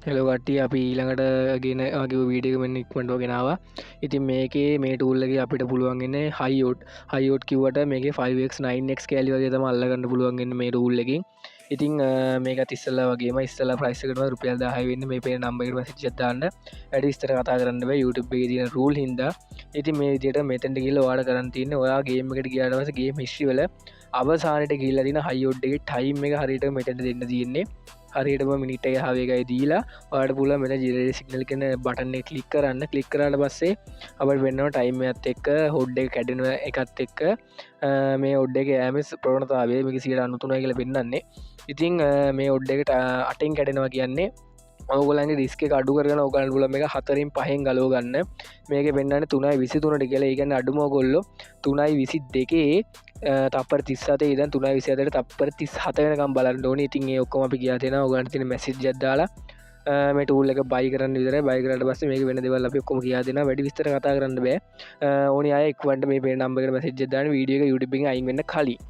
Hello කට්ටිය අපි ඊළඟට ගෙන වගේ වීඩියෝ මෙන්න ඉක්මටෝ ගෙනවා. ඉතින් මේකේ මේ ටූල්ලගේ අපිට පුළුවන්ගෙන හයිෝට් කිවට මේ 5x9x කෑලි වගේ තම අල්ලගන්න පුළුවන්ගන්න මේ ටූල්ලකින්. ඉතින් මේක තිස්සල්ල වගේ ස්තල ප්‍රයිස්කට රුපියල් දාහවෙන්න මේ පේ නම්බට මසි චත්දාන්න වැඩ ස්තර කතා කරන්න YouTube දින රූල් හිද. ඉති මේ දිට මෙතැට කියල වාඩ කරන්තින්න ඔයා ගේමකට ගයාටවසගේ මිශ්ිවල අවසානට ගිල්ලදින හයිෝඩ්ගේ ටයිම් එක හරිට මෙට දෙන්න තියන්නේ හරිටම මිනිට හාවේකයි දීලා වාඩ පුල මෙට ජිරේ සිගනල් කන බටන්න කලික් කරන්න කලික් කරට පස්සේ අපට වෙන්නව ටයිම්ත් එක්ක හොඩ්ඩ කැඩෙන එකත් එක්ක මේ ඔඩ්ඩක ඇමස් ප්‍රවණතාවේ මික සිට අනුතුනයි කියල පෙන්න්නන්නේ. ඉතිං මේ ඔඩ්ඩකට අටෙන් කැඩෙනවා කියන්නේ ඔගලන් රිස්ක අඩු කරන ඔගන් පුල මේ හතරින් පහෙන් ගලෝ ගන්න මේක පෙන්න්න තුනයි විසි තුනට කියලා ඒගන්න අඩුම ගොල්ලො තුනයි විසි දෙකේ තපර තිස්සත ඉද තුනයි විසිතට තපර තිස් හතනකම් බලන්න ඕන ඉතින් ඔක්කොම අපි කියතින ඔගන් තින මැසි ජද්දාලා මට උල්ල බයිකරන්න විදර බයිකරට බස මේ වෙන දෙවල් අපි ඔක්කොම කියදෙන වැඩි විස්තර කතා කරන්න බෑ ඕනි අයෙක්වට මේ පේ නම්බක මැසි ජදාන වීඩියක යුටබි අයින්න කලින්